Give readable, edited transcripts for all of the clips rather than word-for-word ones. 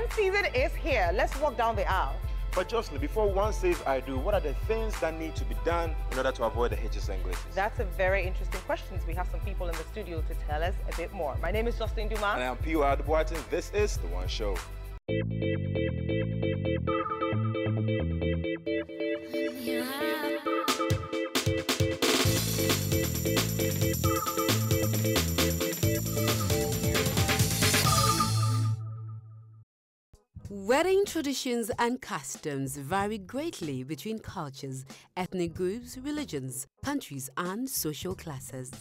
wedding season is here. Let's walk down the aisle. But Joselyn, before one says I do, what are the things that need to be done in order to avoid the hitches and glitches? That's a very interesting question. We have some people in the studio to tell us a bit more. My name is Joselyn Dumas. And I'm P.O. Addo-Boateng. This is The One Show. Wedding traditions and customs vary greatly between cultures, ethnic groups, religions, countries, and social classes.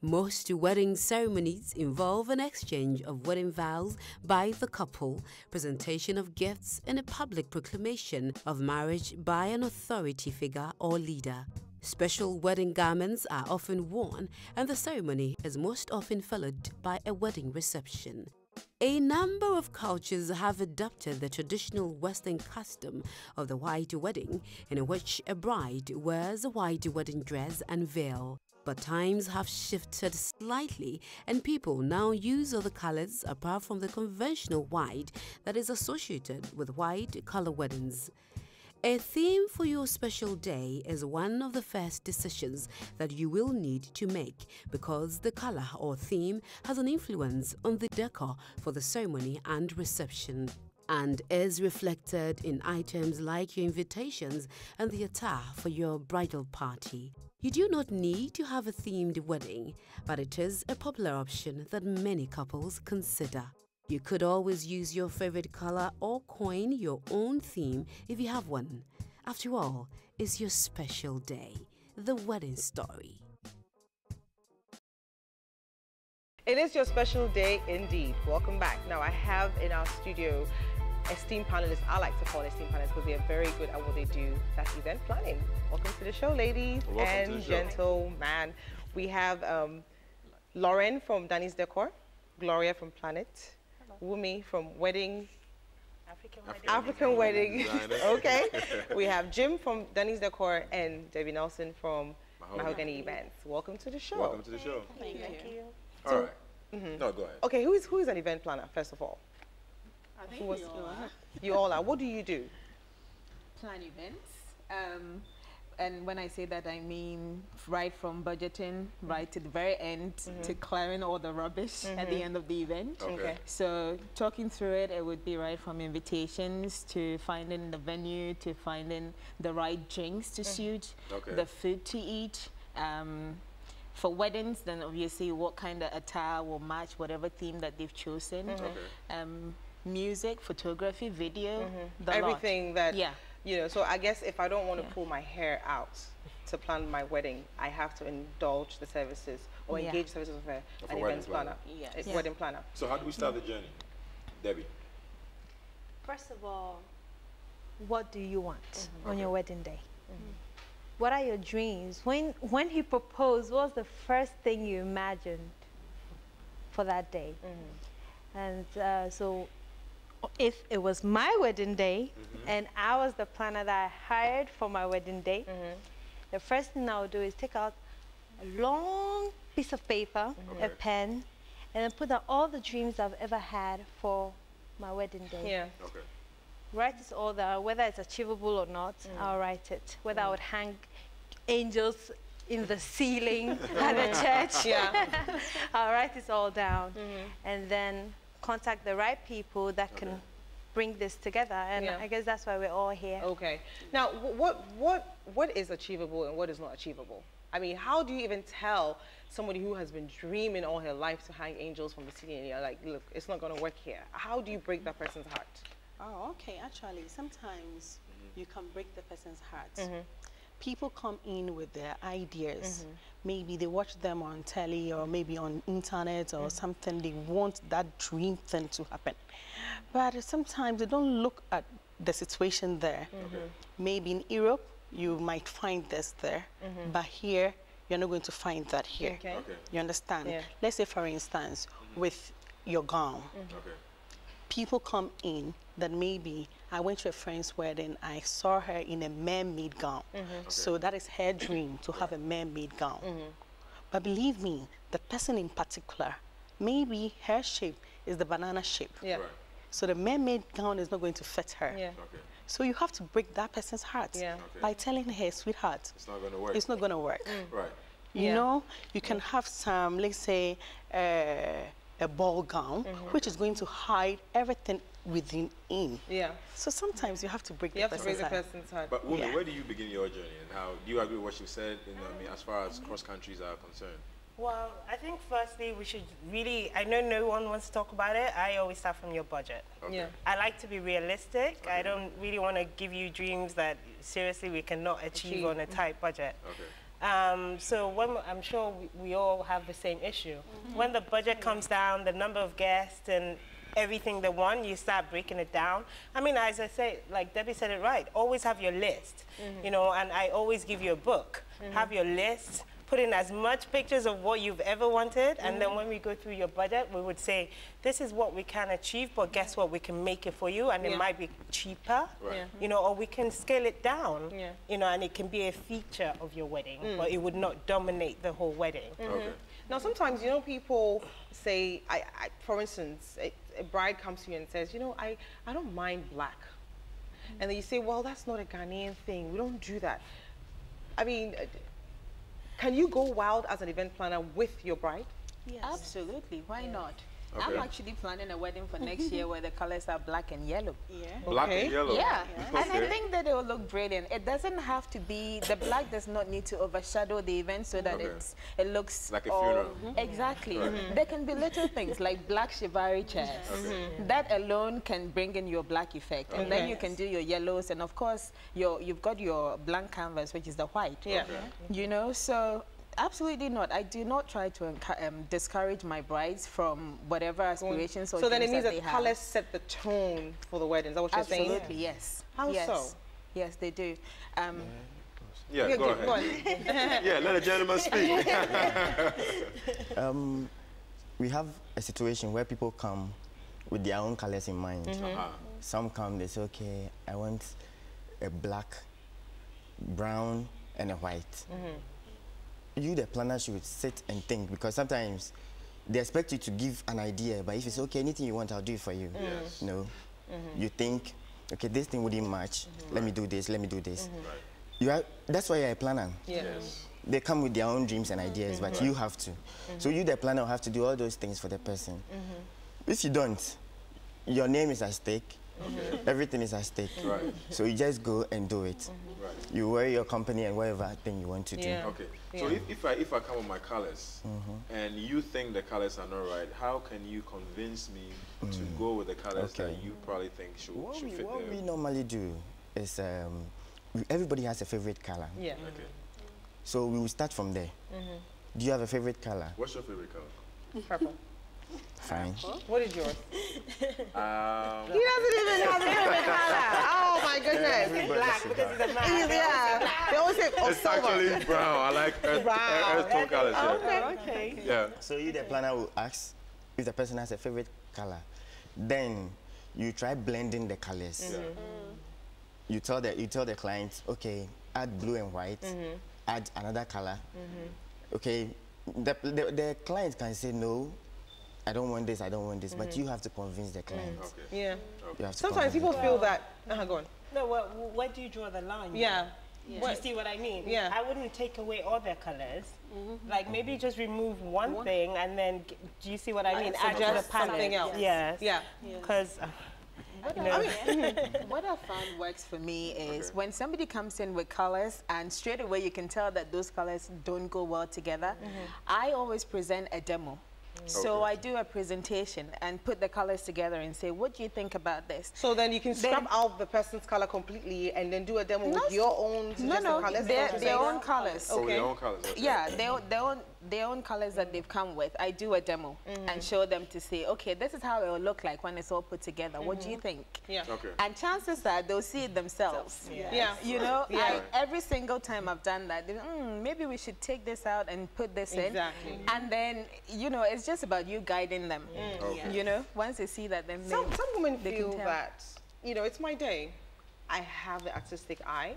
Most wedding ceremonies involve an exchange of wedding vows by the couple, presentation of gifts, and a public proclamation of marriage by an authority figure or leader. Special wedding garments are often worn, and the ceremony is most often followed by a wedding reception. A number of cultures have adopted the traditional Western custom of the white wedding, in which a bride wears a white wedding dress and veil. But times have shifted slightly, and people now use other colors apart from the conventional white that is associated with white-collar weddings. A theme for your special day is one of the first decisions that you will need to make, because the color or theme has an influence on the decor for the ceremony and reception, and is reflected in items like your invitations and the attire for your bridal party. You do not need to have a themed wedding, but it is a popular option that many couples consider. You could always use your favorite color or coin your own theme if you have one. After all, it's your special day, the wedding story. It is your special day indeed. Welcome back. Now I have in our studio esteemed panelists. I like to call esteemed panelists because they are very good at what they do. That's event planning. Welcome to the show, ladies and gentlemen. We have Lauren from Danny's Decor, Gloria from Planet, Wunmi from African Wedding. Okay. We have Jim from Danny's Decor and Debbie Nelson from Mahogany Events. Welcome to the show. Welcome to the show. Thank you. All right. No, go ahead. Okay, who is an event planner, first of all? I think we all are. You all are. What do you do? Plan events. And when I say that, I mean right from budgeting, right to the very end, to clearing all the rubbish at the end of the event. Okay. So talking through it, it would be right from invitations to finding the venue, to finding the right drinks to suit, the food to eat. For weddings, then obviously what kind of attire will match whatever theme that they've chosen. Music, photography, video, everything that, you know, so I guess if I don't want to pull my hair out to plan my wedding, I have to indulge the services or engage services of an event planner, wedding planner. So how do we start the journey? Debbie? First of all, what do you want on your wedding day? What are your dreams? When he proposed, what was the first thing you imagined for that day? And so if it was my wedding day and I was the planner that I hired for my wedding day, the first thing I would do is take out a long piece of paper, a pen, and then put out all the dreams I've ever had for my wedding day. Write it all down, whether it's achievable or not, I'll write it. Whether I would hang angels in the ceiling at the church, I'll write it all down. And then contact the right people that can bring this together, and I guess that's why we're all here. Okay. Now, what is achievable and what is not achievable? I mean, how do you even tell somebody who has been dreaming all her life to hang angels from the ceiling and you're like, look, it's not going to work here? How do you break that person's heart? Oh, okay. Actually, sometimes you can break the person's heart. People come in with their ideas. Maybe they watch them on telly or maybe on internet or something. They want that dream thing to happen. But sometimes they don't look at the situation there. Maybe in Europe, you might find this there. But here, you're not going to find that here. You understand? Let's say, for instance, with your gown. People come in that maybe I went to a friend's wedding, I saw her in a mermaid gown. So that is her dream, to have a mermaid gown. But believe me, the person in particular, maybe her shape is the banana shape. So the mermaid gown is not going to fit her. Yeah. Okay. So you have to break that person's heart by telling her, sweetheart, it's not going to work. It's not going to work. Right. You know, you can have some, let's say, a ball gown, which is going to hide everything within. Yeah. So sometimes you have to break the person's heart. But Wunmi, where do you begin your journey, and how do you agree with what you said? You know, I mean, as far as cross countries are concerned. Well, I think firstly we should really, I know no one wants to talk about it, I always start from your budget. Okay. Yeah. I like to be realistic. Okay. I don't really want to give you dreams that seriously we cannot achieve on a tight budget. Okay. So when, I'm sure we all have the same issue. When the budget comes down, the number of guests and everything they want, you start breaking it down. I mean, as I say, like Debbie said it right, always have your list, you know, and I always give you a book. Have your list, put in as much pictures of what you've ever wanted, and then when we go through your budget, we would say, this is what we can achieve, but guess what, we can make it for you, and it might be cheaper, you know, or we can scale it down, you know, and it can be a feature of your wedding, but it would not dominate the whole wedding. Okay. Now, sometimes, you know, people say, for instance, a bride comes to you and says, you know, I don't mind black. And then you say, well, that's not a Ghanaian thing. We don't do that. I mean, can you go wild as an event planner with your bride? Yes. Absolutely. Why not? Okay. I'm actually planning a wedding for next year where the colors are black and yellow. Yeah. Black and yellow. Yeah. Okay. And I think that it will look brilliant. It doesn't have to be, the black does not need to overshadow the event so that it looks like a funeral. Exactly. There can be little things like black chivalry chairs. That alone can bring in your black effect. And then you can do your yellows, and of course you've got your blank canvas, which is the white. Yeah. You know, so absolutely not. I do not try to discourage my brides from whatever aspirations or so then it means that that colors set the tone for the wedding. Is that what you're saying? Absolutely, yes. How so? Yes, they do. Yeah, go ahead. Yeah, let a gentleman speak. We have a situation where people come with their own colors in mind. Some come, they say, okay, I want a black, brown, and a white. You, the planner, should sit and think, because sometimes they expect you to give an idea, but if you say, okay, anything you want, I'll do it for you. Yes. No. You think, okay, this thing wouldn't match. Let me do this, let me do this. You are, that's why you're a planner. Yes. They come with their own dreams and ideas, but you have to. So you, the planner, have to do all those things for the person. If you don't, your name is at stake. Everything is at stake. So you just go and do it. You wear your company and whatever thing you want to do. Okay. So if I come with my colors and you think the colors are not right, how can you convince me to go with the colors that you probably think should fit What we normally do is everybody has a favorite color. Yeah. Okay. So we will start from there. Do you have a favorite color? What's your favorite color? Purple. Fine. What is yours? He doesn't even have a favorite color. Oh my goodness. Black, because it's a man. Yeah. They always say, oh, It's silver. actually brown. I like earth tone colors. Okay. Yeah. So you, the planner, will ask if the person has a favorite color. Then you try blending the colors. You tell the client, okay, add blue and white, add another color. Okay, the client can say no. I don't want this, I don't want this, but you have to convince the client. Okay. Yeah. You have to Sometimes people feel that, go on. No, well, where do you draw the line? Yeah. Do you see what I mean? Yeah. I wouldn't take away all their colors. Like maybe just remove one thing and then, do you see what I mean? Add Adjust the palette. something else. Yes. Yeah. Because, What I found works for me is when somebody comes in with colors and straight away you can tell that those colors don't go well together, I always present a demo. So I do a presentation and put the colors together and say, what do you think about this? So then you can scrap out the person's color completely and then do a demo with your own colors? Their own colors. Oh, their own colors. Okay. Yeah, their own colors that they've come with. I do a demo and show them to say, okay, this is how it will look like when it's all put together. What do you think? Yeah. Okay. And chances are they'll see it themselves. Yeah. You know, every single time I've done that, maybe we should take this out and put this in. And then, you know, it's just about you guiding them. You know, once they see that, then some women feel that, you know, it's my day. I have the artistic eye.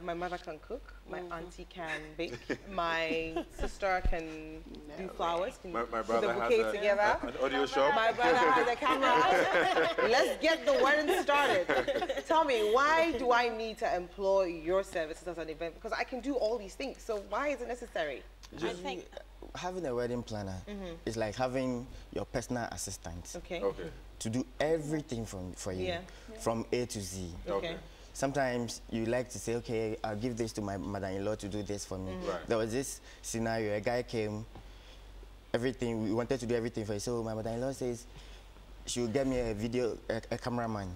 My mother can cook. My auntie can bake. My sister can do flowers. Can my put brother the has bouquet together. an audio shop. My brother has a camera. Let's get the wedding started. Tell me, why do I need to employ your services as an event? Because I can do all these things. So why is it necessary? I think having a wedding planner is like having your personal assistant. Okay. Okay. To do everything for you, from A to Z. Okay. Sometimes you like to say, okay, I'll give this to my mother-in-law to do this for me. Right. There was this scenario, a guy came, we wanted to do everything for you. So my mother-in-law says she will get me a cameraman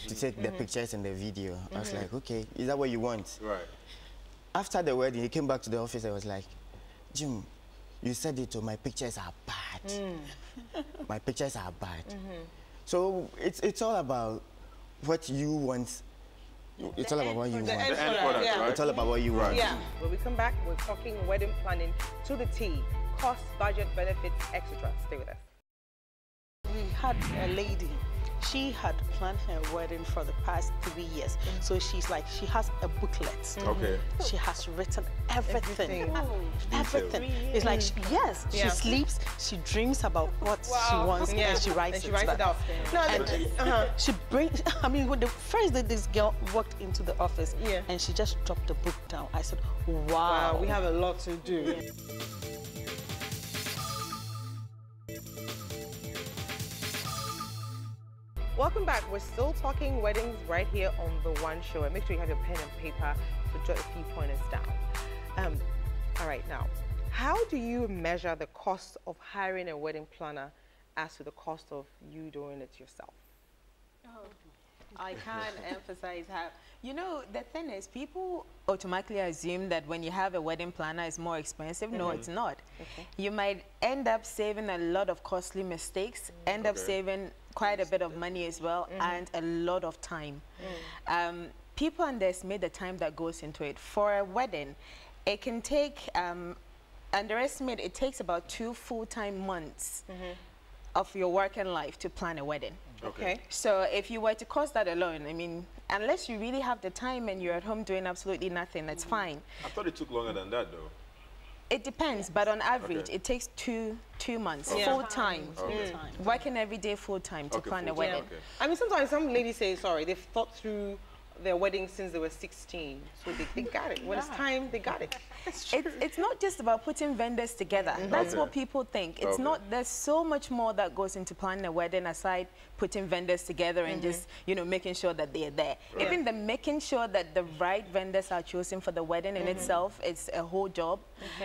to take the pictures and the video. I was like, okay, is that what you want? Right. After the wedding, he came back to the office. I was like, Jim, you said it, my pictures are bad. My pictures are bad. So it's all about what you want. It's all about what you want. The end product, right? It's all about what you want. Yeah. When we come back, we're talking wedding planning to the T. Cost, budget, benefits, etc. Stay with us. we had a lady. She had planned her wedding for the past 3 years. So she's like, she has a booklet. Okay. She has written everything. Everything. Oh, It's like, she sleeps, she dreams about what she wants, and she writes it out. No, she brings, I mean, when the first day this girl walked into the office, and she just dropped the book down, I said, wow. We have a lot to do. Welcome back. We're still talking weddings right here on The One Show. And make sure you have your pen and paper to jot a few pointers down. All right, now, how do you measure the cost of hiring a wedding planner as to the cost of you doing it yourself? I can't emphasize how, you know, the thing is, people automatically assume that when you have a wedding planner, it's more expensive. No, it's not. Okay. You might end up saving a lot of costly mistakes, end up saving quite a bit of money as well, and a lot of time. People underestimate the time that goes into it. For a wedding, it can take, underestimate, it takes about 2 full-time months of your working life to plan a wedding. Okay. So if you were to cost that alone, I mean, unless you really have the time and you're at home doing absolutely nothing, that's fine. I thought it took longer than that, though. It depends, but on average, it takes two months, full-time. Working every day full-time to plan a wedding. I mean, sometimes some ladies say, sorry, they've thought through their wedding since they were 16, so they got it. When it's time, they got it. It's not just about putting vendors together. That's what people think. It's not. There's so much more that goes into planning a wedding aside putting vendors together and just, you know, making sure that they're there. Even the making sure that the right vendors are chosen for the wedding in itself is a whole job.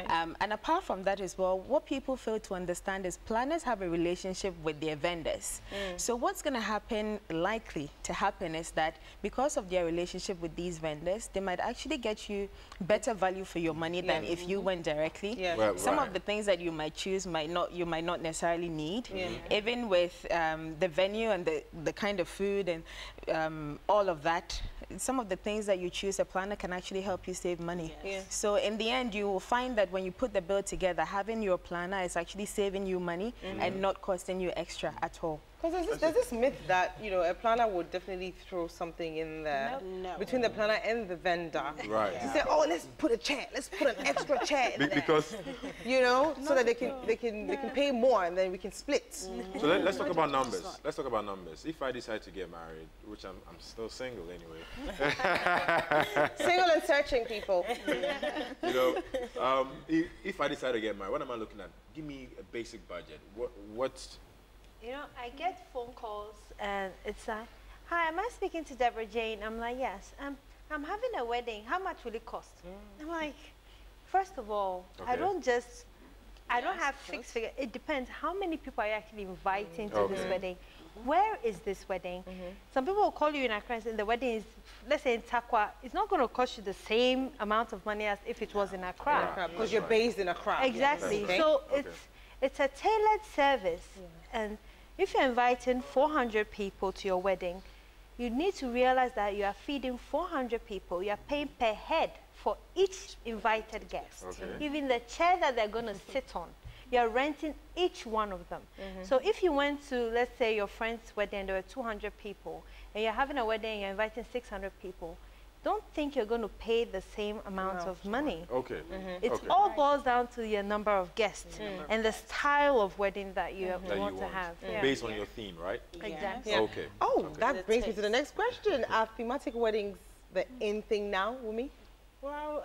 And apart from that as well, what people fail to understand is planners have a relationship with their vendors. So what's going to happen, likely to happen, is that because of their relationship with these vendors, they might actually get you better value for your money than if you went directly. Some of the things that you might choose you might not necessarily need. Even with the venue and the kind of food and all of that, some of the things that you choose, a planner can actually help you save money. So in the end, you will find that when you put the bill together, having your planner is actually saving you money and not costing you extra at all. Because there's this myth that, you know, a planner would definitely throw something in there between the planner and the vendor. Right. To say, oh, let's put a chair, let's put an extra chair in there. Because, you know, so that they can pay more and then we can split. So let's talk about numbers. Let's talk about numbers. If I decide to get married, which I'm still single anyway. Single and searching, people. You know, if I decide to get married, what am I looking at? Give me a basic budget. What's You know, I get phone calls and it's like, hi, am I speaking to Debra-Jane? I'm like, yes. I'm having a wedding. How much will it cost? I'm like, first of all, I don't have fixed figure. It depends. How many people are you actually inviting to this wedding? Where is this wedding? Some people will call you in Accra and say the wedding is, let's say in Sackey-Acquah. It's not going to cost you the same amount of money as if it was in Accra. Because you're based in Accra. Exactly. So it's a tailored service. And if you're inviting 400 people to your wedding, you need to realize that you are feeding 400 people. You are paying per head for each invited guest. Even the chair that they're going to sit on, you're renting each one of them. So if you went to, let's say, your friend's wedding, there were 200 people, and you're having a wedding, you're inviting 600 people, don't think you're going to pay the same amount of money. Okay. It all boils down to your number of guests and the style of wedding that you want to have. Based on your theme, right? Exactly. Yeah. Okay. Oh, that brings me to the next question. Are thematic weddings the in thing now, Wunmi? Well,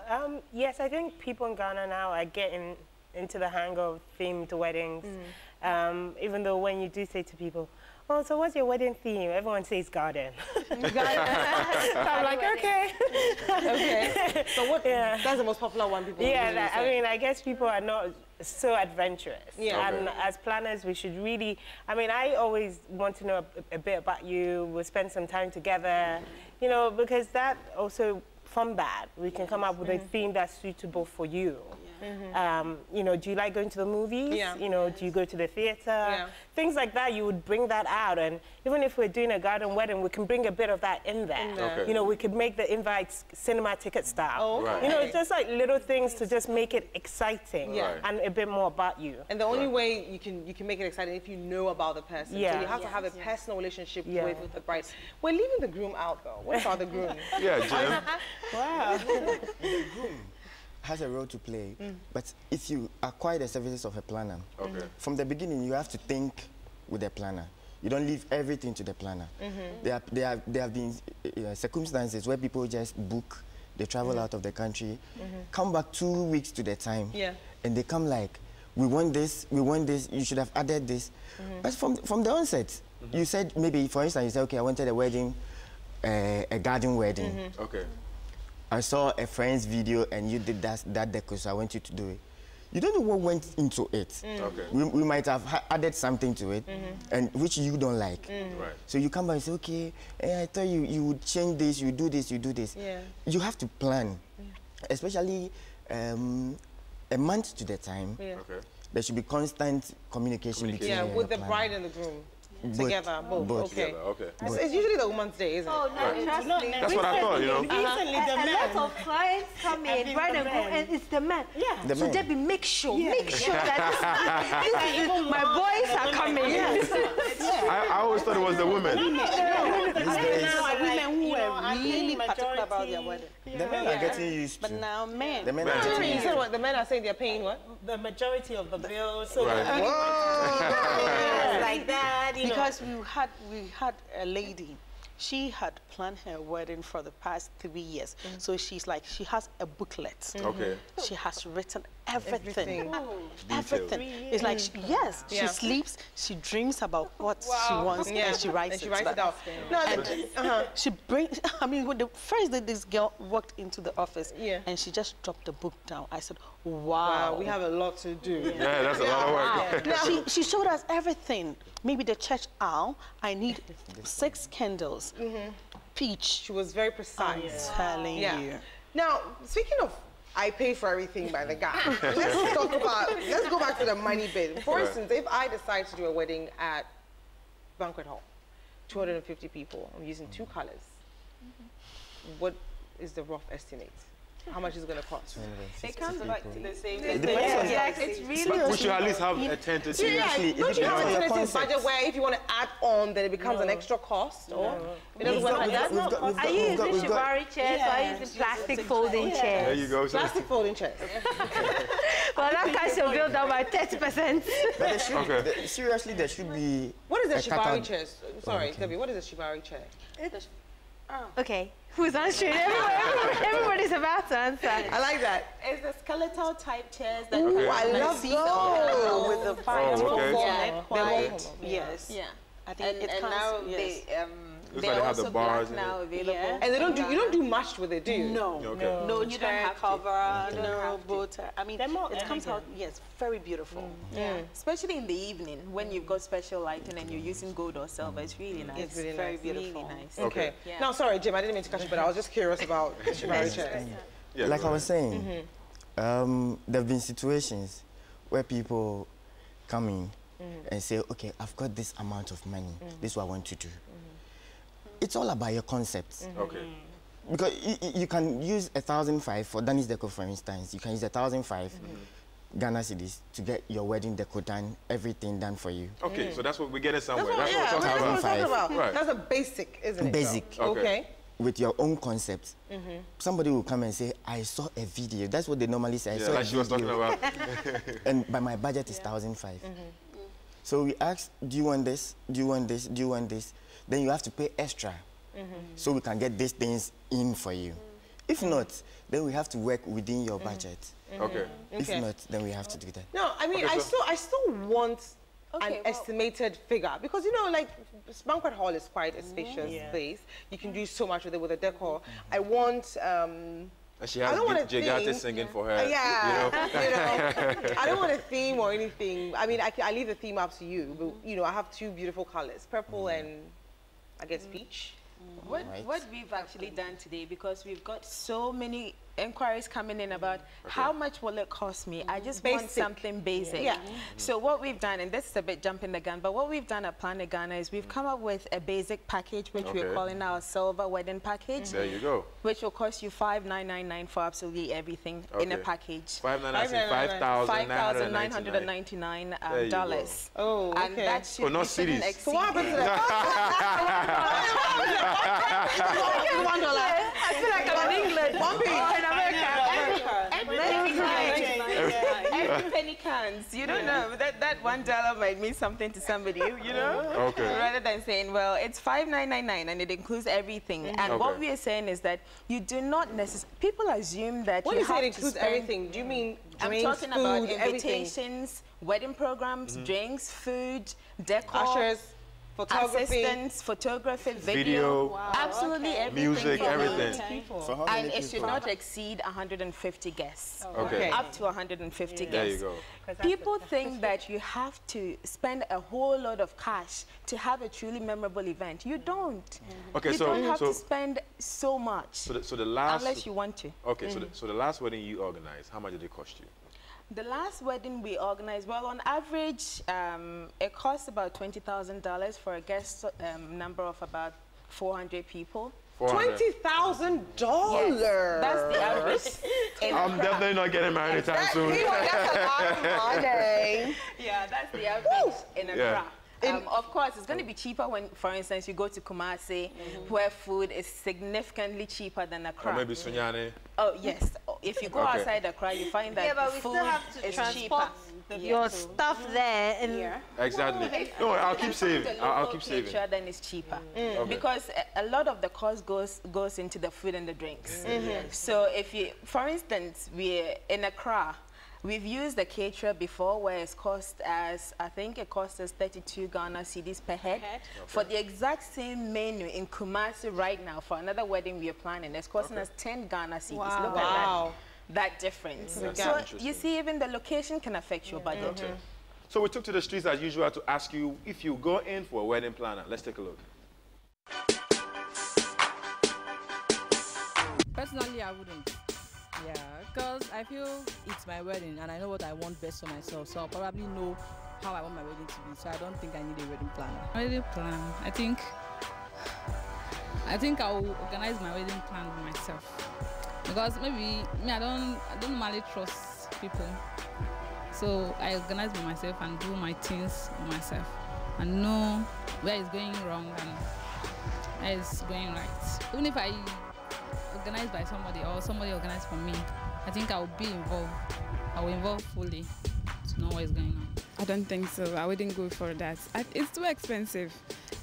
yes, I think people in Ghana now are getting into the hang of themed weddings. Even though when you do say to people, oh, so what's your wedding theme? Everyone says garden. So I'm like, okay. Okay. So what? Yeah. That's the most popular one people. Yeah, I mean, I guess people are not so adventurous. Yeah. And as planners, we should really. I mean, I always want to know a bit about you. We'll spend some time together, you know, because that also. From that, we can come up with a theme that's suitable for you. You know, do you like going to the movies? Yeah. You know, do you go to the theater? Yeah. Things like that, you would bring that out. And even if we're doing a garden wedding, we can bring a bit of that in there. Okay. You know, we could make the invites cinema ticket style. Oh, okay. Right. You know, it's just like little things to just make it exciting and a bit more about you. And the only way you can make it exciting if you know about the person. Yeah. So you have to have a personal relationship with the bride. We're leaving the groom out though. What about the groom? Yeah, Jim. Wow. The groom has a role to play, but if you acquire the services of a planner, from the beginning you have to think with the planner. You don't leave everything to the planner. There have been circumstances where people just book, they travel out of the country, come back 2 weeks to the time, and they come like, we want this, you should have added this. But from the onset, you said maybe, for instance, you said, okay, I wanted a wedding, a garden wedding. Okay. I saw a friend's video and you did that decor, so I want you to do it. You don't know what went into it. Okay. We might have added something to it, and which you don't like. Right. So you come back and say, okay, I thought you would change this, you do this, you do this. Yeah. You have to plan, especially a month to the time. Yeah. Okay. There should be constant communication between with the planner. bride and the groom. Together, both. Okay. Together, okay. It's usually the woman's day, isn't it? Oh, no, trust me. That's what I thought, you know. Recently, the A men. lot of clients come in, bride and groom, and it's the man. Yeah. The So man. Debbie, make sure that this is my boys are coming. I always thought it was the women. Women who were really particular about their wedding. The men are getting used to. But now men. The men are getting You used said to. what? The men are saying they're paying what? The majority of the bills. So Right. like that, you know. Because we had a lady, she had planned her wedding for the past 3 years. So she's like, she has a booklet. Okay. She has written everything. Details. It's like, she sleeps, she dreams about what she wants, and she writes it down. No, she brings, I mean, when the first day this girl walked into the office, and she just dropped the book down, I said, wow. We have a lot to do. Yeah, that's a lot of work. She showed us everything. Maybe the church aisle, I need 6 candles. Peach. She was very precise. I'm telling you. Now, speaking of I pay for everything by the guy, let's go back to the money bit. For instance, if I decide to do a wedding at banquet hall, 250 people, I'm using 2 colors, what is the rough estimate? How much is it going to cost? It comes back to the same. It's really. But we should at least have a tentative. Don't you have a on your tentative concept. budget where if you want to add on, then it becomes an extra cost? Or it doesn't work like that? Are you using shibari chairs or are you using plastic folding chairs? There you go. So Plastic folding chairs. Well, that cash will build down by 30%. But there should, seriously, there should be. What is a shibari catalog. chair? Sorry, Debbie, what is a shibari chair? Okay, who's answering? Everybody's about to answer. I like that. It's the skeletal type chairs that Okay. I love those. With the fire okay. quite. Yes. Yeah. I think it comes, now yes. Looks like they have the bars in now it. available. Yeah. And you don't do much with it, do you? No. Okay. No You don't chair have to. cover, You don't no have to. bow tie. I mean, They're more it comes out, yes, very beautiful. Yeah. Especially in the evening when you've got special lighting and you're using gold or silver. It's really nice. It's really very nice. beautiful. Really nice. Okay. Yeah. No, sorry, Jim, I didn't mean to cut you, but I was just curious about shibari chairs. Yeah, Like go I was saying, there have been situations where people come in and say, okay, I've got this amount of money. This is what I want to do. It's all about your concepts. Okay. Because you can use 1,005 for Danish Decor, for instance. You can use 1,005 Ghana cedis to get your wedding decor done, everything done for you. Okay, so that's what we're getting somewhere. That's what we're talking about. Right. That's a basic, isn't it? Basic. So, okay. with your own concept, somebody will come and say, I saw a video. That's what they normally say. I saw like she was talking about. And but my budget is 1,500. So we asked, do you want this? Do you want this? Do you want this? Then you have to pay extra so we can get these things in for you. If not, then we have to work within your budget. Okay. If not, then we have to do that. No, I mean, I still want an estimated figure, because you know, like banquet hall is quite a spacious place. You can do so much with it with a decor. I want and she has Jigate singing for her. Yeah, you know, I don't want a theme or anything. I mean, I leave the theme up to you. But you know, I have two beautiful colors, purple and I guess peach. What we've actually done today, because we've got so many inquiries coming in about how much will it cost me? I just want something basic. Yeah. So what we've done, and this is a bit jumping the gun, but what we've done at Planet Ghana is we've come up with a basic package, which we're calling our silver wedding package. There you go. Which will cost you $5,999 for absolutely everything in a package. $5,999. $5,999. Oh, okay. And that should not cities. So what happens to that? I feel like I'm in England. One in America. Every penny counts. You don't know. That $1 might mean something to somebody, you know? Okay. Rather than saying, well, it's $5,999 and it includes everything. And what we are saying is that you do not necessarily, people assume that when you say it includes everything, do you mean drinks, I'm talking food, about invitations, wedding programs, drinks, food, decor, ushers, photography, assistants, photography, video, absolutely everything. Music, everything. And it should not exceed 150 guests. Okay. Up to 150 guests. There you go. People think that you have to spend a whole lot of cash to have a truly memorable event. You don't. Okay, you don't have to spend so much. So the last, unless you want to. Okay, so the last wedding you organized, how much did it cost you? The last wedding we organized, well, on average, it costs about $20,000 for a guest number of about 400 people. $20,000. Yes, that's the average. I'm definitely not getting married anytime soon. That's a lot of money. Yeah, that's the average in Accra. Of course, it's going to be cheaper when, for instance, you go to Kumasi, where food is significantly cheaper than Accra. Or maybe Sunyani. Oh, yes. If you go outside Accra, you find that but we food still have to is transport cheaper. your stuff there. And Exactly. No, I'll keep saving. I'll keep saving. Then it's cheaper. Because a lot of the cost goes into the food and the drinks. So if you, for instance, we're in Accra, we've used the caterer before, where it's cost as, I think it cost us 32 Ghana cedis per head. For the exact same menu in Kumasi right now, for another wedding we are planning, it's costing us 10 Ghana cedis. Look at that difference. So you see, even the location can affect your budget. So we took to the streets as usual to ask you if you go in for a wedding planner. Let's take a look. Personally, I wouldn't. Yeah, because I feel it's my wedding and I know what I want best for myself, so I'll probably know how I want my wedding to be, so I don't think I need a wedding planner. Wedding plan, I think I'll organize my wedding plan myself, because maybe me, I don't normally trust people, so I organize by myself and do my things myself and know where it's going wrong and where it's going right. Even if I organized by somebody or somebody organized for me, I think I will be involved. I will involve fully to know what is going on. I don't think so. I wouldn't go for that. It's too expensive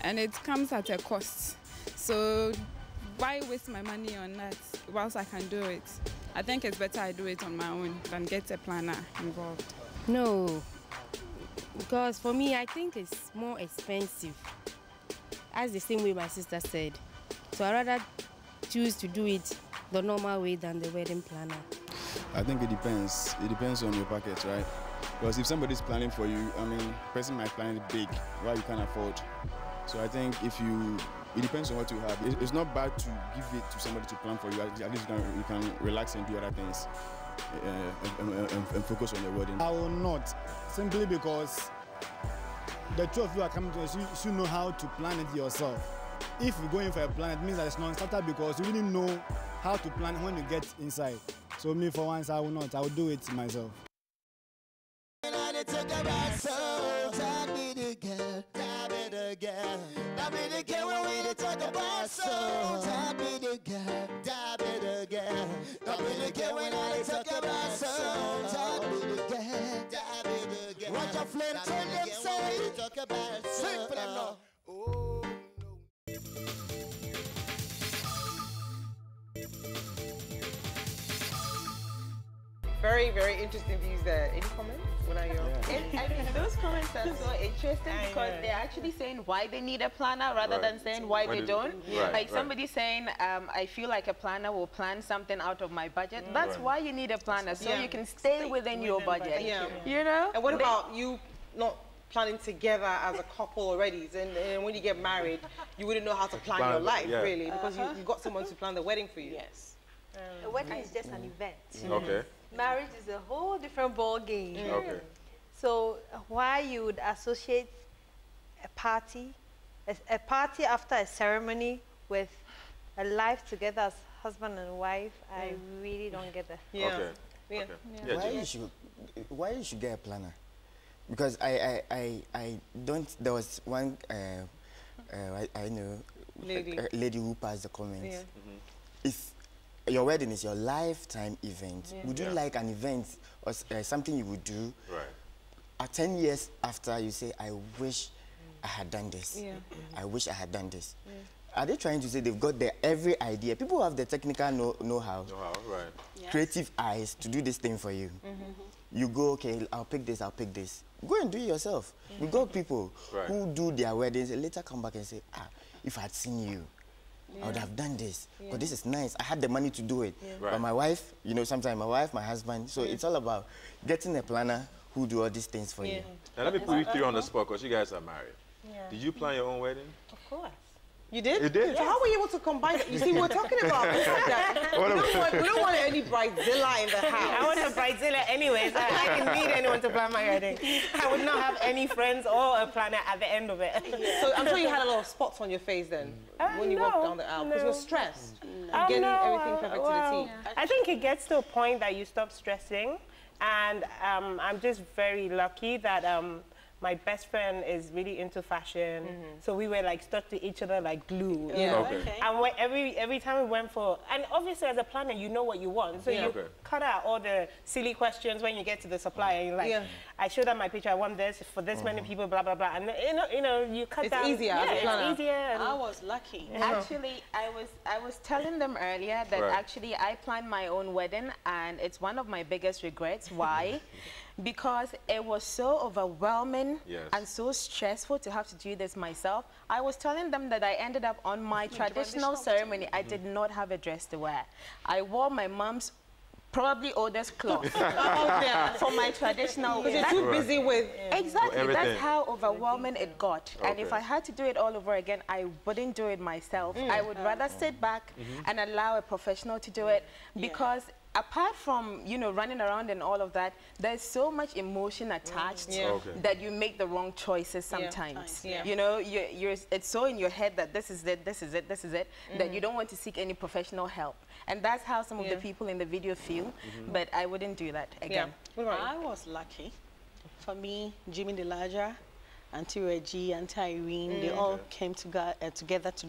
and it comes at a cost. So why waste my money on that whilst I can do it? I think it's better I do it on my own than get a planner involved. No, because for me, I think it's more expensive. As the same way my sister said. So I'd rather choose to do it the normal way than the wedding planner. I think it depends. It depends on your pocket, right? Because if somebody's planning for you, I mean, person might plan it big, while you can't afford. So I think it depends on what you have. It's not bad to give it to somebody to plan for you. At least you can relax and do other things and focus on your wedding. I will not, simply because the two of you are coming to us, you should know how to plan it yourself. If you go in for a plan, it means that it's non-starter because you really know how to plan when you get inside. So me, for once, I will not. I will do it myself. soul. That be the girl, that be the girl. That be the girl when I talk about soul. That be the girl, that be the girl. Watch your flame, tell them say. Talk about soul. Sing for them now. Oh. Very, very interesting views there. Any comments? What are your? I mean, those comments are so interesting because they're actually saying why they need a planner rather than saying why they don't. Like somebody saying, I feel like a planner will plan something out of my budget. That's why you need a planner, so you can stay within your budget. You know? And what about you not planning together as a couple already? And when you get married, you wouldn't know how to plan your life, really, because you got someone to plan the wedding for you. Yes. A wedding is just an event. Okay. Marriage is a whole different ball game. Okay. So why you would associate a party after a ceremony with a life together as husband and wife, I really don't get that. Why you should get a planner? Because I don't. There was one I know lady who passed the comments. If your wedding is your lifetime event, would you like an event or something you would do? At 10 years after, you say, I wish I had done this. I wish I had done this. Are they trying to say they've got every idea? People have the technical know-how, creative eyes to do this thing for you. You go, okay, I'll pick this, I'll pick this. Go and do it yourself. We got people who do their weddings and later come back and say, if I had seen you, I would have done this. But this is nice. I had the money to do it. But my wife, you know, sometimes my wife, my husband. So it's all about getting a planner who do all these things for you. Now let me put you three on the spot because you guys are married. Did you plan your own wedding? Of course. You did? You did. So how were you able to combine it? You see, we're talking about that. We don't want any bridezilla in the house. I want a bridezilla anyways. I didn't need anyone to plan my wedding. I would not have any friends or a planner at the end of it. So I'm sure you had a lot of spots on your face then when you walked down the aisle because you were stressed. Getting everything perfect to the T. I think it gets to a point that you stop stressing, and I'm just very lucky that my best friend is really into fashion, so we were like stuck to each other like glue. And every time we went for, and obviously as a planner, you know what you want, so you cut out all the silly questions when you get to the supplier. And you're like, I showed them my picture. I want this for this many people, blah blah blah. And you know, you cut down. It's easier. It's easier. And I was lucky. Actually, I was telling them earlier that actually I planned my own wedding, and it's one of my biggest regrets. Why? Because it was so overwhelming and so stressful to have to do this myself. I was telling them that I ended up on my traditional ceremony. I did not have a dress to wear. I wore my mom's probably oldest cloth for my traditional wear. You're too busy with exactly. That's how overwhelming it got. And if I had to do it all over again, I wouldn't do it myself. I would rather sit back and allow a professional to do it, because apart from, you know, running around and all of that, there's so much emotion attached that you make the wrong choices sometimes. You know, it's so in your head that this is it, this is it, this is it, that you don't want to seek any professional help. And that's how some of the people in the video feel, but I wouldn't do that again. I was lucky. For me, Jimmy the Larger, Auntie Reggie, Auntie Irene, they all came together to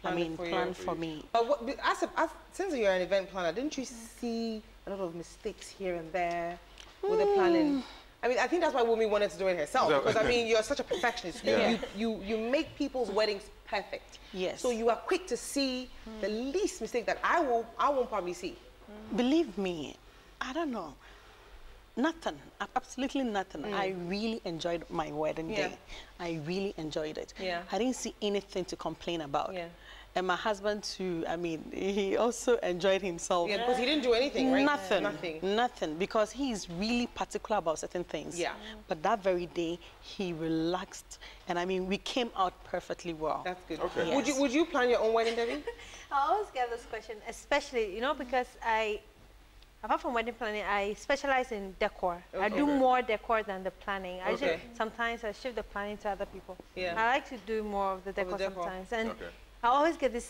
plan for me. But since you're an event planner, didn't you see a lot of mistakes here and there with the planning? I mean, I think that's why Wunmi wanted to do it herself, because I mean, you're such a perfectionist. You make people's weddings perfect. Yes. So you are quick to see the least mistake that I won't probably see. Believe me, I don't know. Nothing, absolutely nothing. I really enjoyed my wedding day. I really enjoyed it. I didn't see anything to complain about. And my husband too, I mean, he also enjoyed himself. Yeah, because he didn't do anything, right? Nothing, because he's really particular about certain things. But that very day, he relaxed, and I mean, we came out perfectly well. That's good. Would you plan your own wedding, Debbie? I always get this question, especially, you know, because apart from wedding planning, I specialize in decor. I do more decor than the planning. Sometimes I shift the planning to other people. I like to do more of the decor sometimes. And I always get this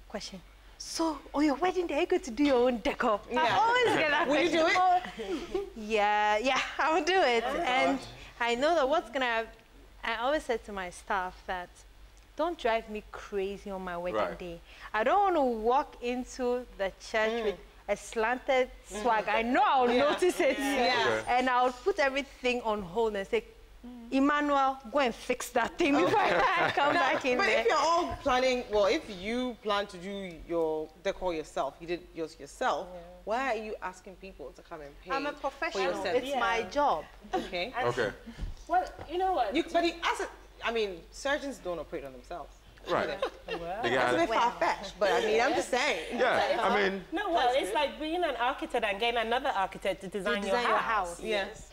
question. So, on your wedding day, are you going to do your own decor? I always get that question. Will you do it? Yeah, I will do it. And I know that I always said to my staff that don't drive me crazy on my wedding day. I don't want to walk into the church with a slanted swag. I know I'll notice it. And I'll put everything on hold and say, Emmanuel, go and fix that thing before I come back in there. But if you're all planning, well, if you plan to do your decor yourself, you did yours yourself, why are you asking people to come and pay? I'm a professional. For It's my job. Okay. Okay. Well, you know what? I mean, surgeons don't operate on themselves. Right. That's a bit far-fetched, but I mean, I'm just saying. Yeah, I mean... No, well, it's like being an architect and getting another architect to design your house. Yes.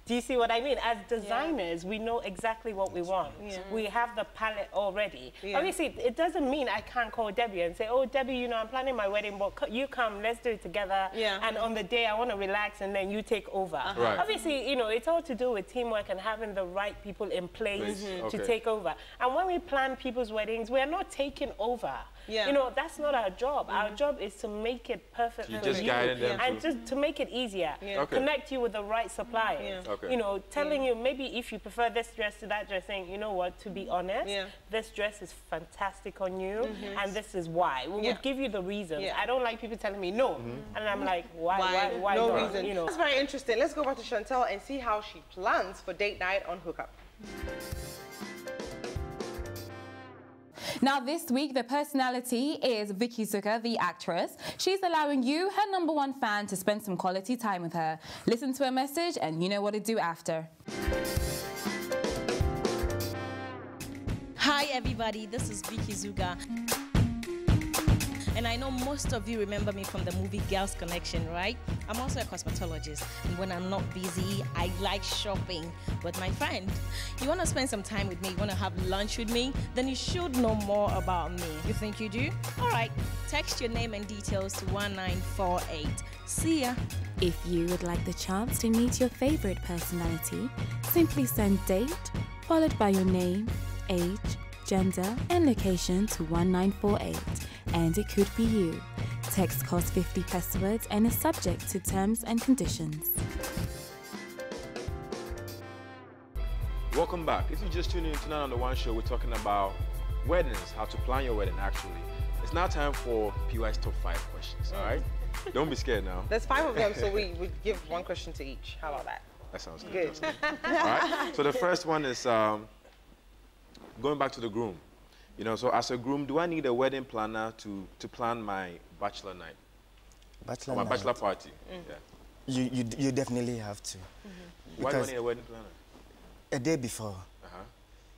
Do you see what I mean? As designers, we know exactly what we want. We have the palette already. Obviously, it doesn't mean I can't call Debbie and say, oh, Debbie, you know, I'm planning my wedding, but you come, let's do it together. And on the day, I want to relax, and then you take over. Right. Obviously, you know, it's all to do with teamwork and having the right people in place to take over. And when we plan people's weddings, we are not taking over. You know, that's not our job. Our job is to make it perfect for just guiding them and just to make it easier. Connect you with the right suppliers. You know, telling you maybe if you prefer this dress to that dress, saying, you know what, to be honest, this dress is fantastic on you, and this is why. We would give you the reasons. I don't like people telling me no, and I'm like, why no not? reason. You know. That's very interesting. Let's go back to Chantel and see how she plans for date night on Hookup. Now this week, the personality is Vicky Zucker, the actress. She's allowing you, her #1 fan, to spend some quality time with her. Listen to her message and you know what to do after. Hi everybody, this is Vicky Zucker. And I know most of you remember me from the movie Girls Connection, right? I'm also a cosmetologist, and when I'm not busy, I like shopping. But my friend, you want to spend some time with me, you want to have lunch with me, then you should know more about me. You think you do? All right, text your name and details to 1948. See ya. If you would like the chance to meet your favorite personality, simply send date, followed by your name, age, gender, and location to 1948. And it could be you. Text costs 50 passwords and is subject to terms and conditions. Welcome back. If you just tuned in tonight on The One Show, we're talking about weddings, how to plan your wedding actually. It's now time for PY's top 5 questions, all right? Don't be scared now. There's 5 of them, so we would give 1 question to each. How about that? That sounds good. All right, so the first one is going back to the groom. You know, so as a groom, do I need a wedding planner to plan my bachelor night? My bachelor party. You definitely have to. Why do I need a wedding planner? A day before,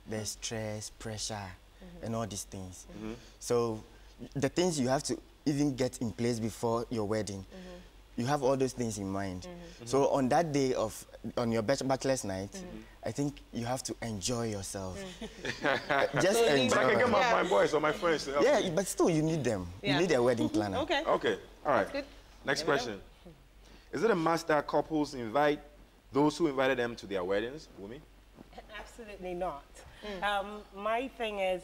there's stress, pressure, and all these things. So the things you have to even get in place before your wedding, you have all those things in mind. So on that day on your bachelor's night, I think you have to enjoy yourself. Just enjoy. I can get my boys or my friends to help me. But still you need them. You need a wedding planner. Okay, all right. Next question. Is it a must that couples invite those who invited them to their weddings, Wunmi? Absolutely not. My thing is,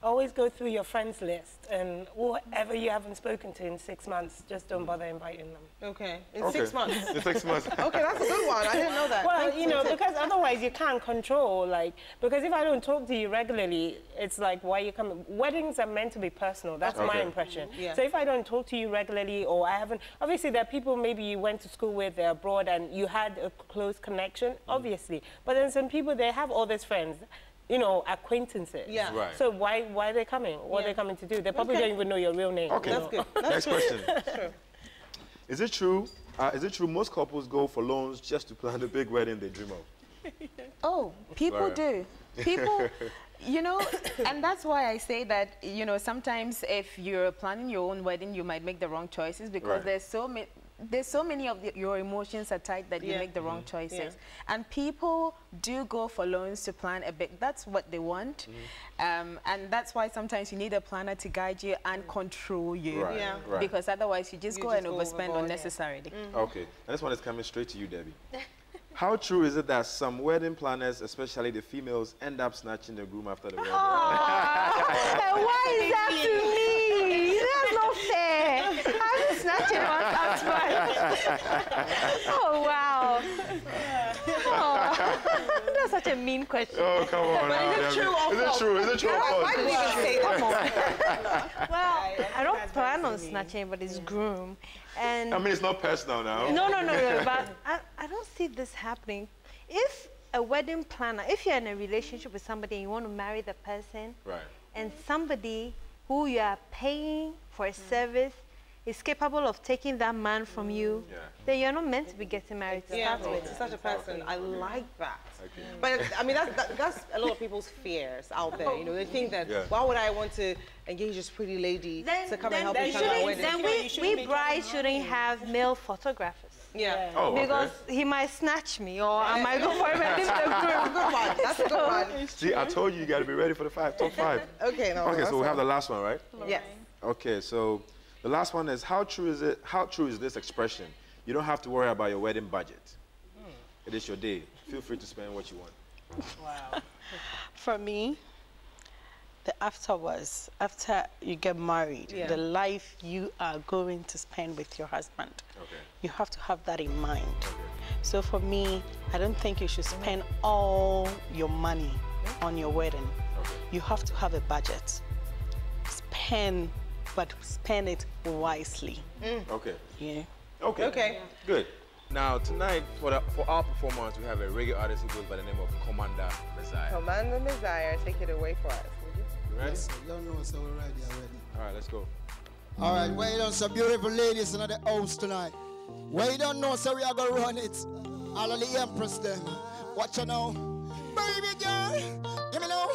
always go through your friends list, and whoever you haven't spoken to in 6 months, just don't bother inviting them. Okay. In 6 months? In 6 months. Okay, that's a good one. I didn't know that. Well, you know, because otherwise you can't control, because if I don't talk to you regularly, it's like, why are you coming? Weddings are meant to be personal. That's my impression. So if I don't talk to you regularly, or I haven't, obviously there are people maybe you went to school with, they're abroad, and you had a close connection, obviously. But then some people, they have all these friends, you know, acquaintances. Right. So why are they coming? What are they coming to do? They probably don't even know your real name. Okay. That's good. Next question. Is it true most couples go for loans just to plan the big wedding they dream of? Oh, people do. People, you know, and that's why I say that, you know, sometimes if you're planning your own wedding, you might make the wrong choices because there's so many of your emotions are tight that you make the wrong choices. And people do go for loans to plan a bit. That's what they want. And that's why sometimes you need a planner to guide you and control you. Because otherwise you just go and overspend unnecessarily. Okay. And this one is coming straight to you, Debbie. How true is it that some wedding planners, especially the females, end up snatching the groom after the wedding? Why is that to me? That's not fair. I'm snatching my husband. Oh, wow. That's such a mean question. Oh, come on. But is it true or false? Is it true? Is it true or false? Why did you even say that? Well, I don't plan on snatching, but it's groom. And I mean, it's not personal now. No, but I don't see this happening. If a wedding planner, if you're in a relationship with somebody and you want to marry the person, right, and somebody who you are paying for a service is capable of taking that man from you, then you're not meant to be getting married to start with. To such a person. I like that. Okay. But I mean, that's a lot of people's fears out there. You know, they think that why would I want to engage this pretty lady to come and help me plan my wedding? Then we brides shouldn't have male photographers. Yeah. Oh, because he might snatch me, or I might go for him and leave the groom. Good one. That's a good one. See, I told you got to be ready for the top 5. Okay, no. Okay, so we have the last one, right? Yes. Okay, so the last one is how true is it? How true is this expression? You don't have to worry about your wedding budget. It is your day. Feel free to spend what you want. Wow. For me, the afterwards, after you get married, the life you are going to spend with your husband, you have to have that in mind. So for me, I don't think you should spend all your money on your wedding. You have to have a budget. But spend it wisely. Okay. Yeah. Okay. Okay. Good. Now tonight, for our performance, we have a reggae artist who goes by the name of Commander Messiah. Commander Messiah, take it away for us, would you? You ready? Yes, you don't know, so we're ready already. All right, let's go. All right, wait on some beautiful ladies in the house tonight. Wait don't know, so we are gonna run it. All of the empress them. Watch you now. Baby girl, give me now.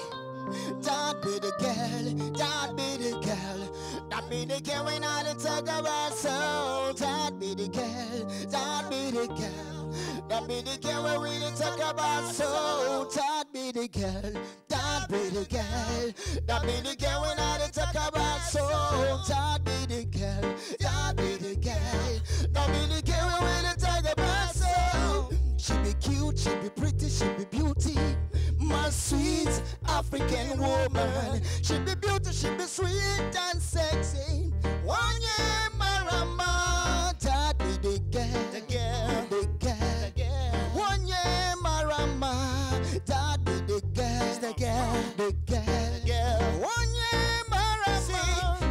That be the girl, that be the girl. That be the girl when I talk about soul. That be the girl, that be the girl. That be the girl when we talk about soul. That be the girl, that be the girl. That be the girl when I talk about soul. That be the girl, that be the girl. That be the girl when we talk about soul. She be cute, she be pretty, she be beauty. My sweet African woman. She be beautiful, she be sweet and sexy. One year marama, that be the girl, the girl, the girl, the girl. 1 year marama, that be the girl, the girl, the girl, the girl. 1 year marama. See,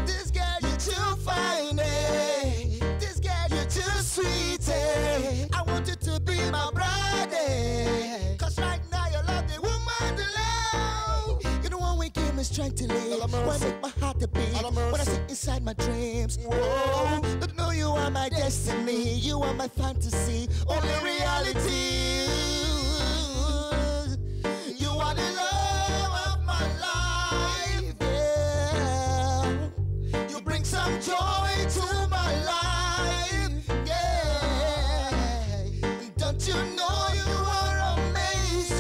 this girl you too fine, eh? This girl you too sweet, eh? I want you to be my bride, eh? 'Cause right now you love the woman to love. You the one we give me strength to live. When I make my heart to beat. When I sit inside my dreams. Whoa, but no, you are my destiny. You are my fantasy. Only reality. You are the love of my life. Yeah. You bring some joy to my life. Yeah. Don't you know you are amazing?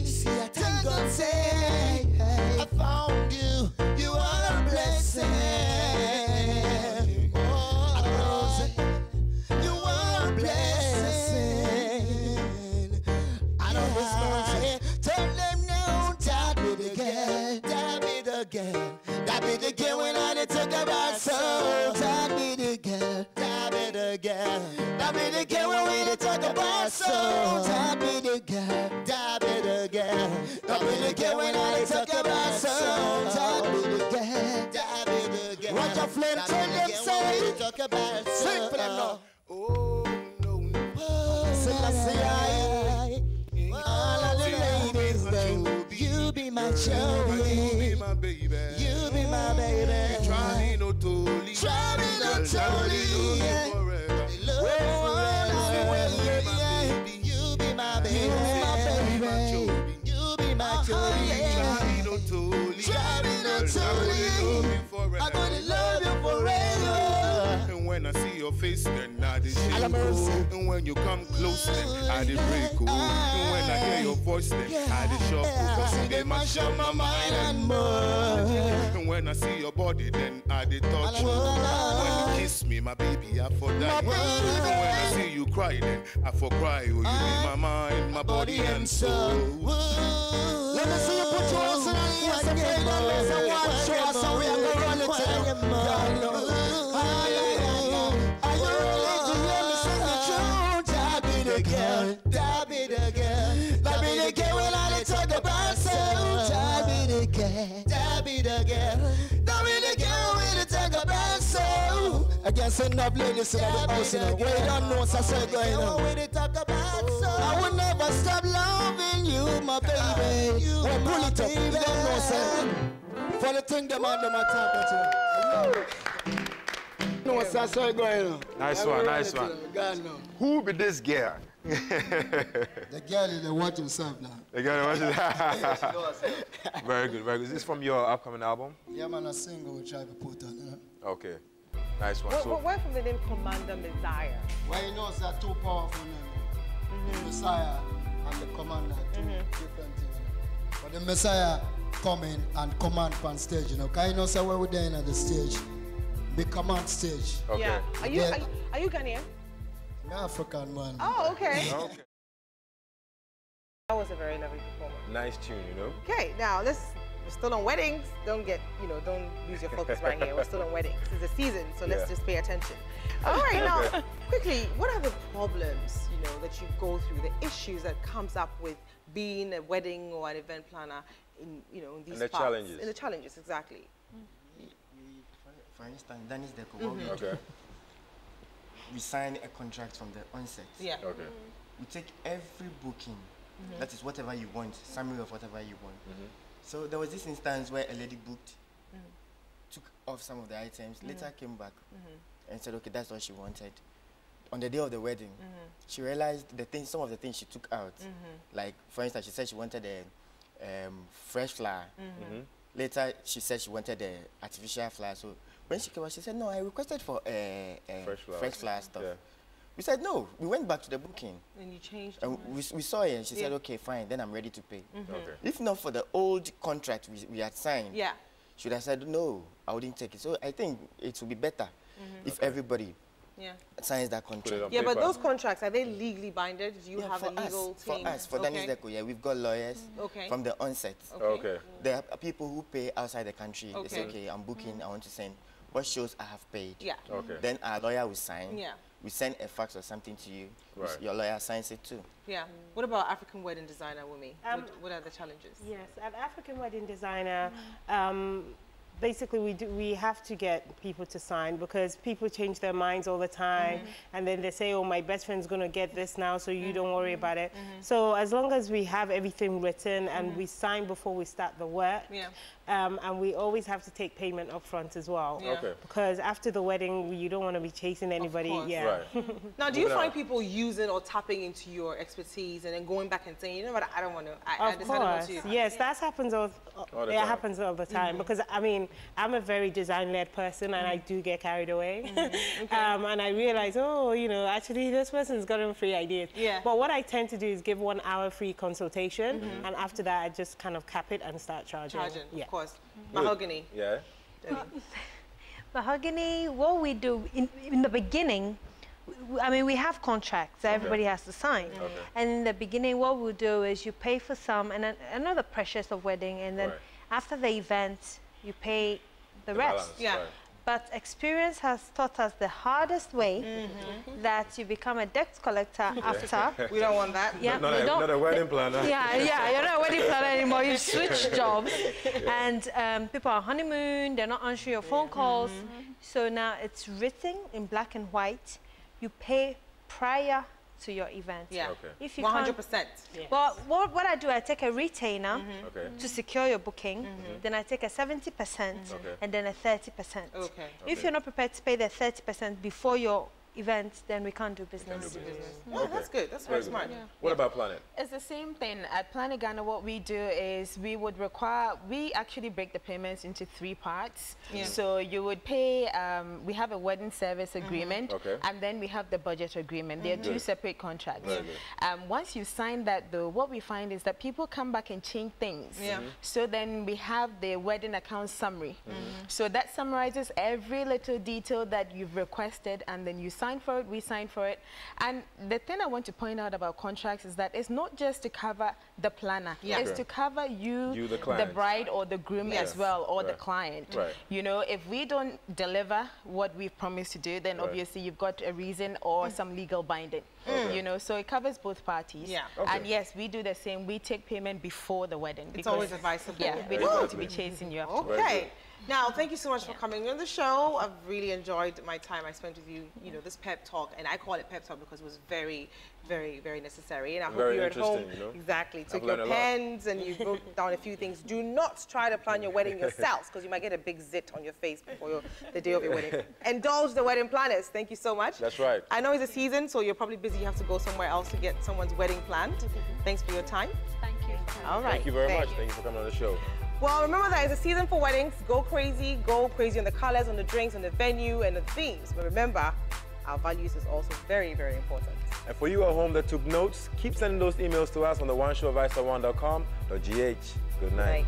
See, I thank God, say, I found you. You are a blessing. You are a blessing. I don't know. Tell them now, that be the girl, that be the girl, that be the girl when I talk about soul. That be the girl, that be the girl, that be the girl when we talk about soul. That be the girl, that be the girl, that be the girl when I talk about soul. That be the girl, that be the girl. Watch your flame, tell them say, talk about soul. Sing for them now. Oh no, all of the ladies, baby, you be my chubby, you be my baby, you be my baby. Try me no totally, try me no totally. You be my baby, you be my chubby. Try me no totally, I'm gonna love you forever. And when I see your face, then I did shake. And when you come close, then I did break. And when I hear your voice, then I did shock. Because you did mash up my mind and more. And when I see your body, then I did touch you. When you kiss me, my baby, I for die. And when I see you cry, then I for cry. Oh, you be my mind, my body and soul. Let me see you put your hands in the air. Some friend and let's watch you. So we are gonna run it to you. Are you ready to hear me sing the truth? That be the girl, girl, that be the girl. That be the girl when I talk about so. That be the girl, that be the girl. That be the girl when I talk about so. I can't send up ladies in the house, you know. We don't know what's going on. I will never stop loving you, my baby. Well, pull it up, you don't know, sir. For the thing them on them attack, no, what's going on? Nice one, nice one. Who be this girl? The girl is the watch himself now. The girl is very good, very good. Is this from your upcoming album? Yeah, man, a single we try to put on, you know. Okay, nice one. Where from the name Commander Messiah? Well, you know, it's a two powerful name. The Messiah and the Commander, two different things. But the Messiah come in and command on stage, you know. Because you know, so where we're there at the stage, the command stage. Okay. Yeah. Are you Ghanaian? I'm African, man. Oh, okay. That was a very lovely performance. Nice tune, you know. Okay, now we're still on weddings. Don't lose your focus right here. We're still on weddings. This is a season, so let's just pay attention. All right, now quickly, what are the problems, that you go through, the issues that comes up with being a wedding or an event planner in these parts? Challenges. In the challenges, exactly. For instance, Danny's Decor, Okay. We sign a contract from the onset. Yeah. Okay. We take every booking, that is whatever you want, summary of whatever you want. So there was this instance where a lady booked, took off some of the items, later came back and said, okay, that's what she wanted. On the day of the wedding, she realized some of the things she took out. Like, for instance, she said she wanted a fresh flower. Later, she said she wanted the artificial flower. So when she came out, she said, no, I requested for fresh flower stuff. Yeah. We said, no. We went back to the booking. And you changed and we saw it, and she said, okay, fine, then I'm ready to pay. Okay. If not for the old contract we had signed, she would have said, no, I wouldn't take it. So I think it would be better if everybody signs that contract. Yeah, but those contracts, are they legally binded? Do you have a legal team? For Danny's Decor, we've got lawyers from the onset. Okay. There are people who pay outside the country. They say, okay, I'm booking, I want to send what shows I have paid. Yeah. Okay. Then our lawyer will sign. Yeah. We send a fax or something to you. Right. Your lawyer signs it too. Yeah. What about African wedding designer, Wunmi? What are the challenges? Yes, at African wedding designer, basically we have to get people to sign because people change their minds all the time, and then they say, oh, my best friend's going to get this now, so you don't worry about it. So as long as we have everything written and we sign before we start the work, and we always have to take payment up front as well. Because after the wedding, you don't want to be chasing anybody. Now, do you find people using or tapping into your expertise and then going back and saying, you know what, I don't want to, I decided not to? Yes, that happens all the time. Because, I mean, I'm a very design-led person and I do get carried away. And I realize, oh, actually this person's gotten free ideas. But what I tend to do is give 1 hour free consultation, and after that, I just kind of cap it and start charging. Of course. Mahogany. Yeah. Mahogany, what we do in the beginning, I mean, we have contracts that everybody has to sign. And in the beginning, what we'll do is you pay for some, and another precious of wedding, and then after the event, you pay the rest. Balance, But experience has taught us the hardest way that you become a debt collector after. We don't want that. Yeah, not a wedding planner. Yeah, you're not a wedding planner anymore. You switch jobs. And people are on honeymoon, they're not answering your phone calls. So now it's written in black and white. You pay prior to your event. If you 100%. Well, what I do, I take a retainer to secure your booking, then I take a 70% and then a 30%. If you're not prepared to pay the 30% before your event, then we can't do business. Oh, that's good. That's very smart. What about Planet? It's the same thing. At Planet Ghana, what we do is we actually break the payments into 3 parts. So you would pay, we have a wedding service agreement, and then we have the budget agreement. They're 2 separate contracts. Once you sign that, though, what we find is that people come back and change things. So then we have the wedding account summary. So that summarizes every little detail that you've requested, and then you sign sign for it, we sign for it. And the thing I want to point out about contracts is that it's not just to cover the planner. Yeah. It's to cover you the bride or the groom as well, or the client. Right. You know, if we don't deliver what we've promised to do, then obviously you've got a reason or some legal binding. You know, so it covers both parties. Yeah. And yes, we do the same. We take payment before the wedding. It's always advisable. Yeah, we don't want to be chasing you after. Okay. Now, thank you so much for coming on the show. I've really enjoyed my time I spent with you. You know, this pep talk, and I call it pep talk because it was very, very, very necessary. And I hope you're at home. You know? Exactly. Took your pens and you wrote down a few things. Do not try to plan your wedding yourselves because you might get a big zit on your face before the day of your wedding. Indulge the wedding planners. Thank you so much. That's right. I know it's a season, so you're probably busy. You have to go somewhere else to get someone's wedding planned. Thanks for your time. Thank you. All right. Thank you very much. Thank you for coming on the show. Well, remember that it's a season for weddings. Go crazy on the colors, on the drinks, on the venue, and the themes. But remember, our values is also very, very important. And for you at home that took notes, keep sending those emails to us on the oneshowadvice@one.com.gh. Good night.